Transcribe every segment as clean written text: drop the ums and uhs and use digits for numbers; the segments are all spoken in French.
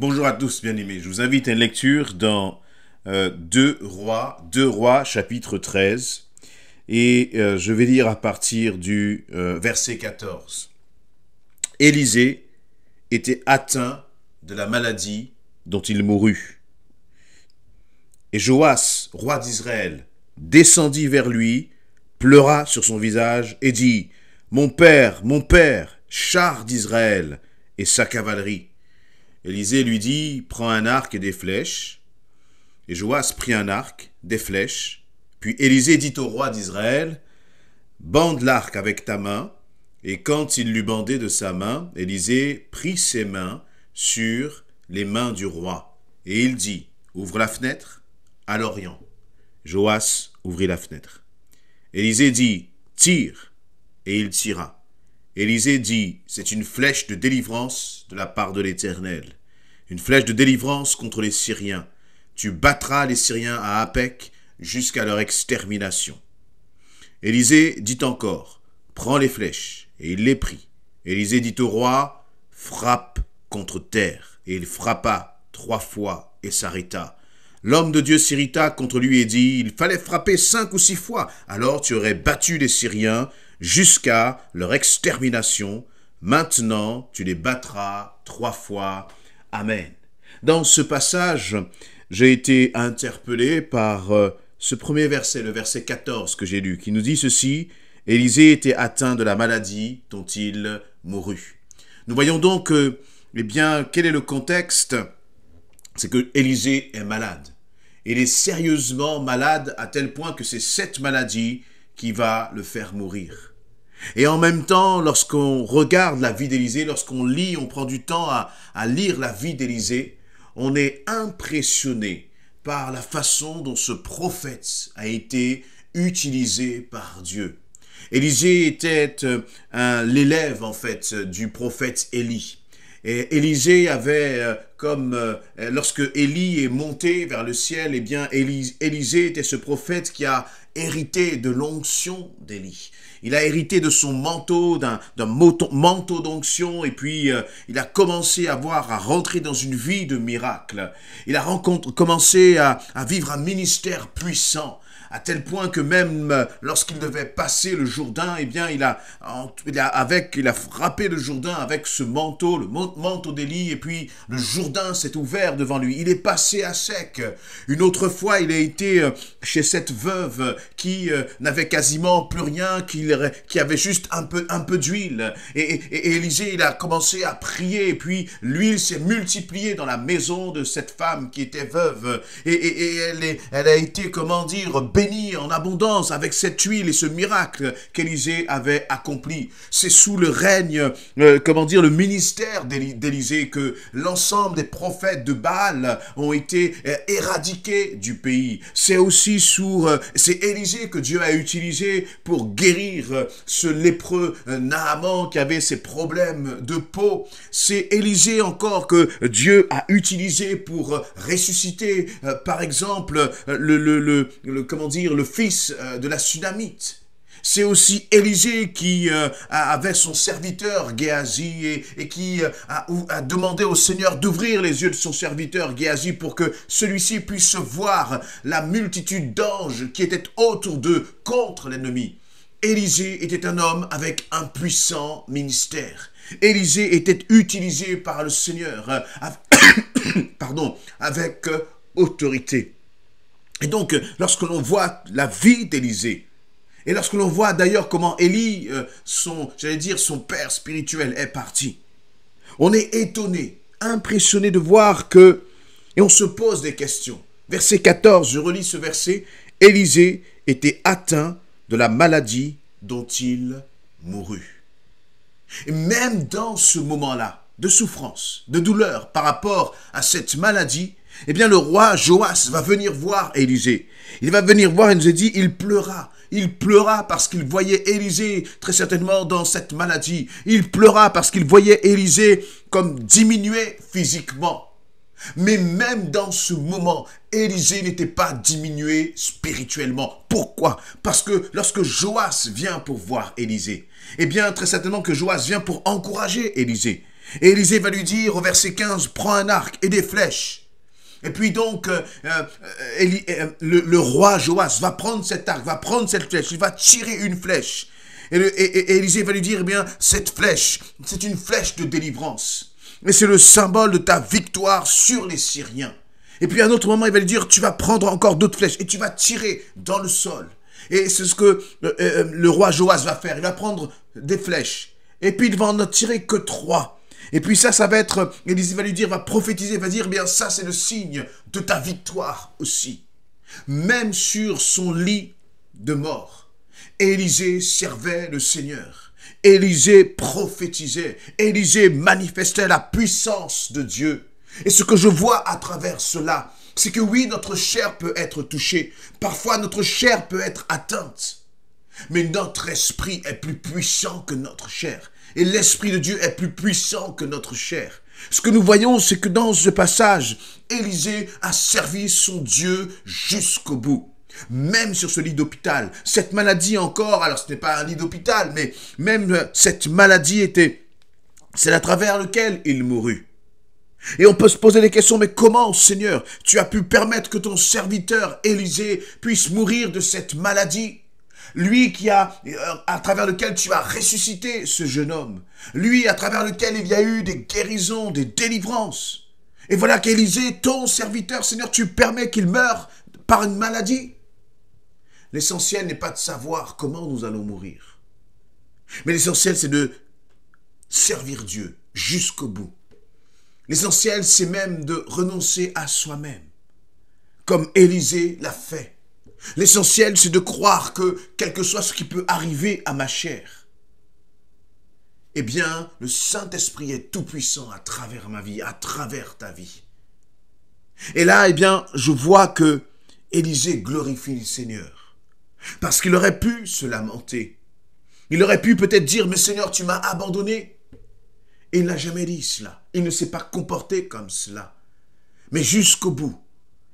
Bonjour à tous, bien-aimés. Je vous invite à une lecture dans 2 Rois, chapitre 13. Et je vais lire à partir du verset 14. Élisée était atteint de la maladie dont il mourut. Et Joas, roi d'Israël, descendit vers lui, pleura sur son visage et dit : mon père, char d'Israël et sa cavalerie. Élisée lui dit : prends un arc et des flèches. Et Joas prit un arc, des flèches. Puis Élisée dit au roi d'Israël : bande l'arc avec ta main. Et quand il l'eut bandé de sa main, Élisée prit ses mains sur les mains du roi. Et il dit : ouvre la fenêtre à l'orient. Joas ouvrit la fenêtre. Élisée dit : tire. Et il tira. Élisée dit : c'est une flèche de délivrance de la part de l'Éternel. Une flèche de délivrance contre les Syriens. Tu battras les Syriens à Aphek jusqu'à leur extermination. Élisée dit encore : prends les flèches. Et il les prit. Élisée dit au roi : frappe contre terre. Et il frappa 3 fois et s'arrêta. L'homme de Dieu s'irrita contre lui et dit : il fallait frapper 5 ou 6 fois. Alors tu aurais battu les Syriens jusqu'à leur extermination. Maintenant, tu les battras 3 fois. Amen. Dans ce passage, j'ai été interpellé par ce premier verset, le verset 14 que j'ai lu, qui nous dit ceci : Élisée était atteint de la maladie dont il mourut. Nous voyons donc, quel est le contexte ? C'est que Élisée est malade. Il est sérieusement malade à tel point que c'est cette maladie qui va le faire mourir. Et en même temps, lorsqu'on regarde la vie d'Élisée, lorsqu'on lit, on prend du temps à lire la vie d'Élisée, on est impressionné par la façon dont ce prophète a été utilisé par Dieu. Élisée était l'élève en fait du prophète Élie. Et Élisée avait lorsque Élie est monté vers le ciel, Élisée était ce prophète qui a hérité de l'onction d'Élie. Il a hérité de son manteau, d'un manteau d'onction, et puis il a commencé à rentrer dans une vie de miracle. Il a commencé à vivre un ministère puissant, à tel point que même lorsqu'il devait passer le Jourdain, il a frappé le Jourdain avec ce manteau, le manteau d'Élie, et puis le Jourdain s'est ouvert devant lui. Il est passé à sec. Une autre fois, il a été chez cette veuve qui n'avait quasiment plus rien, qui avait juste un peu d'huile. Et Élisée, il a commencé à prier, et puis l'huile s'est multipliée dans la maison de cette femme qui était veuve. Et elle a été, bénie en abondance avec cette huile et ce miracle qu'Élisée avait accompli. C'est sous le règne, le ministère d'Élisée que l'ensemble des prophètes de Baal ont été éradiqués du pays. C'est aussi c'est Élisée que Dieu a utilisé pour guérir ce lépreux Naaman qui avait ses problèmes de peau. C'est Élisée encore que Dieu a utilisé pour ressusciter, par exemple, le fils de la Sunamite. C'est aussi Élisée qui avait son serviteur Géasi et qui a demandé au Seigneur d'ouvrir les yeux de son serviteur Géasi pour que celui-ci puisse voir la multitude d'anges qui étaient autour d'eux contre l'ennemi. Élisée était un homme avec un puissant ministère. Élisée était utilisé par le Seigneur avec autorité. Et donc, lorsque l'on voit la vie d'Élisée, et lorsque l'on voit d'ailleurs comment Élie, son père spirituel, est parti, on est étonné, impressionné de voir et on se pose des questions. Verset 14, je relis ce verset, Élisée était atteint de la maladie dont il mourut. Et même dans ce moment-là, de souffrance, de douleur par rapport à cette maladie, le roi Joas va venir voir Élisée. Il va venir voir et nous a dit, il pleura. Il pleura parce qu'il voyait Élisée très certainement dans cette maladie. Il pleura parce qu'il voyait Élisée comme diminué physiquement. Mais même dans ce moment, Élisée n'était pas diminué spirituellement. Pourquoi? Parce que lorsque Joas vient pour voir Élisée, très certainement que Joas vient pour encourager Élisée. Et Élisée va lui dire au verset 15, prends un arc et des flèches. Et puis donc, le roi Joas va prendre cet arc, va prendre cette flèche, il va tirer une flèche. Et Élisée va lui dire, eh bien, cette flèche, c'est une flèche de délivrance. Mais c'est le symbole de ta victoire sur les Syriens. Et puis à un autre moment, il va lui dire, tu vas prendre encore d'autres flèches et tu vas tirer dans le sol. Et c'est ce que le roi Joas va faire. Il va prendre des flèches. Et puis il va en tirer que 3. Et puis ça va être, Élisée va lui dire, va prophétiser, va dire, bien ça c'est le signe de ta victoire aussi. Même sur son lit de mort, Élisée servait le Seigneur. Élisée prophétisait. Élisée manifestait la puissance de Dieu. Et ce que je vois à travers cela, c'est que oui, notre chair peut être touchée. Parfois, notre chair peut être atteinte. Mais notre esprit est plus puissant que notre chair. Et l'Esprit de Dieu est plus puissant que notre chair. Ce que nous voyons, c'est que dans ce passage, Élisée a servi son Dieu jusqu'au bout. Même sur ce lit d'hôpital, cette maladie encore, alors ce n'est pas un lit d'hôpital, mais même cette maladie était, c'est à travers lequel il mourut. Et on peut se poser des questions, mais comment, Seigneur, tu as pu permettre que ton serviteur Élisée puisse mourir de cette maladie? Lui qui a, à travers lequel tu as ressuscité ce jeune homme. Lui à travers lequel il y a eu des guérisons, des délivrances. Et voilà qu'Élisée, ton serviteur, Seigneur, tu permets qu'il meure par une maladie. L'essentiel n'est pas de savoir comment nous allons mourir. Mais l'essentiel, c'est de servir Dieu jusqu'au bout. L'essentiel, c'est même de renoncer à soi-même, comme Élisée l'a fait. L'essentiel, c'est de croire que, quel que soit ce qui peut arriver à ma chair, eh bien, le Saint-Esprit est tout-puissant à travers ma vie, à travers ta vie. Et là, eh bien, je vois que Élisée glorifie le Seigneur. Parce qu'il aurait pu se lamenter. Il aurait pu peut-être dire, mais Seigneur, tu m'as abandonné. Et il n'a jamais dit cela. Il ne s'est pas comporté comme cela. Mais jusqu'au bout,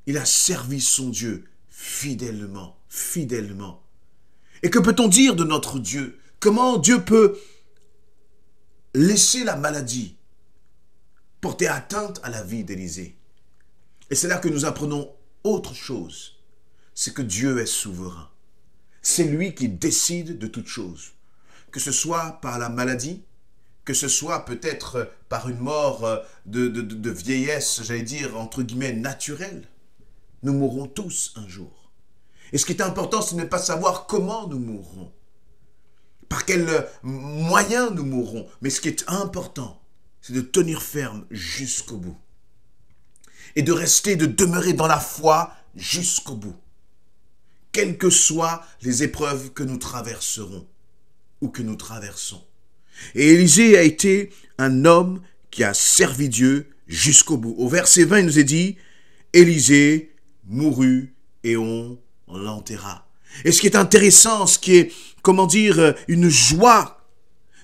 il a servi son Dieu fidèlement, fidèlement. Et que peut-on dire de notre Dieu? Comment Dieu peut laisser la maladie porter atteinte à la vie d'Élisée? Et c'est là que nous apprenons autre chose. C'est que Dieu est souverain. C'est lui qui décide de toutes choses. Que ce soit par la maladie, que ce soit peut-être par une mort de vieillesse, j'allais dire, entre guillemets, naturelle. Nous mourrons tous un jour. Et ce qui est important, ce n'est pas de savoir comment nous mourrons, par quels moyens nous mourrons. Mais ce qui est important, c'est de tenir ferme jusqu'au bout. Et de rester, de demeurer dans la foi jusqu'au bout. Quelles que soient les épreuves que nous traverserons ou que nous traversons. Et Élisée a été un homme qui a servi Dieu jusqu'au bout. Au verset 20, il nous est dit, Élisée mourut et on l'enterra. Et ce qui est intéressant, ce qui est, comment dire, une joie,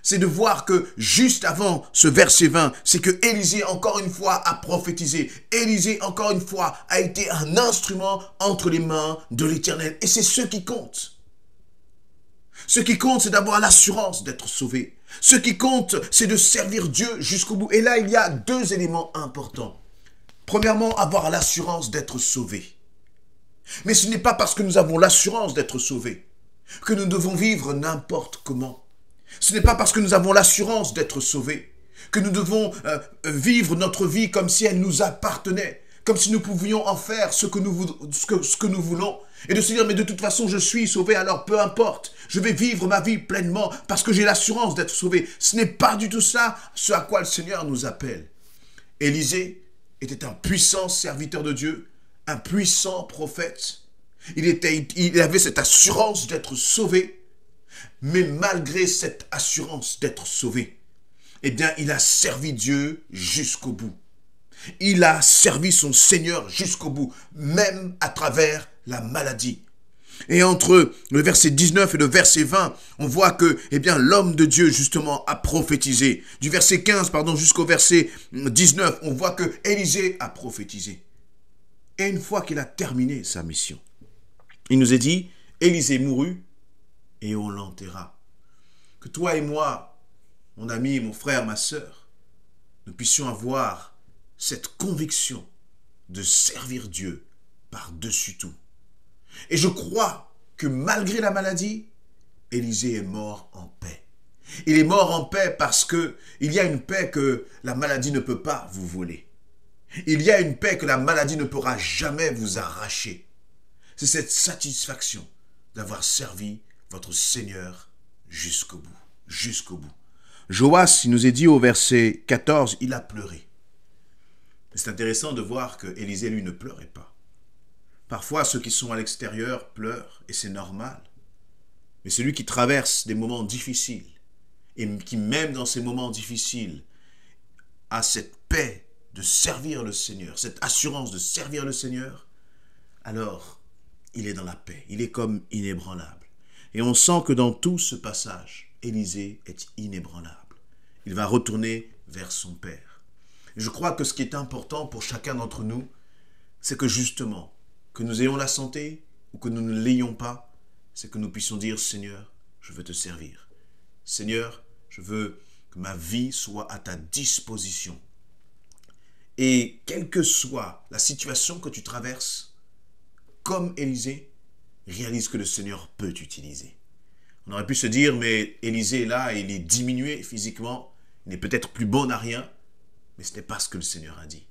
c'est de voir que juste avant ce verset 20, c'est que Élisée encore une fois a prophétisé. Élisée encore une fois a été un instrument entre les mains de l'Éternel. Et c'est ce qui compte. Ce qui compte, c'est d'avoir l'assurance d'être sauvé. Ce qui compte, c'est de servir Dieu jusqu'au bout. Et là, il y a 2 éléments importants. Premièrement, avoir l'assurance d'être sauvé. Mais ce n'est pas parce que nous avons l'assurance d'être sauvés que nous devons vivre n'importe comment. Ce n'est pas parce que nous avons l'assurance d'être sauvés que nous devons vivre notre vie comme si elle nous appartenait, comme si nous pouvions en faire ce que nous voulons, et de se dire, mais de toute façon, je suis sauvé, alors peu importe, je vais vivre ma vie pleinement parce que j'ai l'assurance d'être sauvé. Ce n'est pas du tout ça, ce à quoi le Seigneur nous appelle. Élisée était un puissant serviteur de Dieu, un puissant prophète. Il avait cette assurance d'être sauvé, mais malgré cette assurance d'être sauvé, eh bien, il a servi Dieu jusqu'au bout. Il a servi son Seigneur jusqu'au bout, même à travers la maladie. Et entre le verset 19 et le verset 20, on voit que, eh bien, l'homme de Dieu, justement, a prophétisé. Du verset 15, jusqu'au verset 19, on voit que Élisée a prophétisé. Et une fois qu'il a terminé sa mission, il nous est dit, Élisée mourut et on l'enterra. Que toi et moi, mon ami, mon frère, ma sœur, nous puissions avoir cette conviction de servir Dieu par-dessus tout. Et je crois que malgré la maladie, Élisée est mort en paix. Il est mort en paix parce que il y a une paix que la maladie ne peut pas vous voler. Il y a une paix que la maladie ne pourra jamais vous arracher. C'est cette satisfaction d'avoir servi votre Seigneur jusqu'au bout. Jusqu'au bout. Joas, il nous est dit au verset 14, il a pleuré. C'est intéressant de voir que Élisée, lui, ne pleurait pas. Parfois, ceux qui sont à l'extérieur pleurent, et c'est normal. Mais celui qui traverse des moments difficiles, et qui même dans ces moments difficiles, a cette paix de servir le Seigneur, cette assurance de servir le Seigneur, alors il est dans la paix, il est comme inébranlable. Et on sent que dans tout ce passage, Élisée est inébranlable. Il va retourner vers son Père. Je crois que ce qui est important pour chacun d'entre nous, c'est que justement, que nous ayons la santé ou que nous ne l'ayons pas, c'est que nous puissions dire, Seigneur, je veux te servir. Seigneur, je veux que ma vie soit à ta disposition. Et quelle que soit la situation que tu traverses, comme Élisée, réalise que le Seigneur peut t'utiliser. On aurait pu se dire, mais Élisée est là, il est diminué physiquement, il n'est peut-être plus bon à rien, mais ce n'est pas ce que le Seigneur a dit.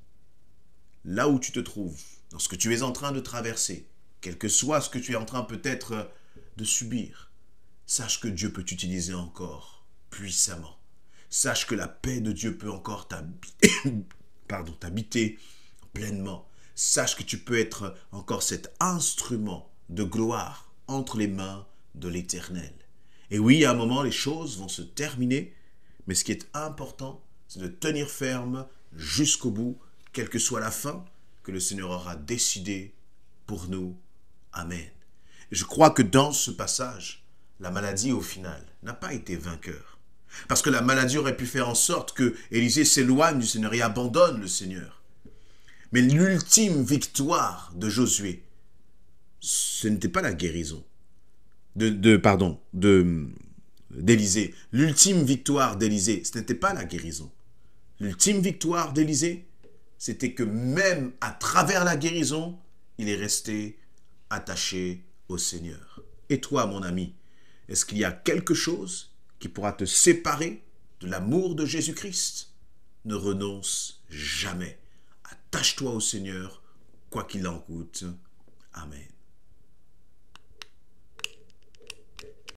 Là où tu te trouves, dans ce que tu es en train de traverser, quel que soit ce que tu es en train peut-être de subir, sache que Dieu peut t'utiliser encore puissamment. Sache que la paix de Dieu peut encore t'habiter pleinement. Sache que tu peux être encore cet instrument de gloire entre les mains de l'Éternel. Et oui, à un moment, les choses vont se terminer, mais ce qui est important, c'est de tenir ferme jusqu'au bout, quelle que soit la fin que le Seigneur aura décidé pour nous. Amen. Et je crois que dans ce passage, la maladie, au final, n'a pas été vainqueur. Parce que la maladie aurait pu faire en sorte que Élisée s'éloigne du Seigneur et abandonne le Seigneur. Mais l'ultime victoire de Josué, ce n'était pas la guérison d'Élisée. L'ultime victoire d'Élisée, ce n'était pas la guérison. L'ultime victoire d'Élisée, c'était que même à travers la guérison, il est resté attaché au Seigneur. Et toi, mon ami, est-ce qu'il y a quelque chose qui pourra te séparer de l'amour de Jésus-Christ? Ne renonce jamais. Attache-toi au Seigneur, quoi qu'il en coûte. Amen.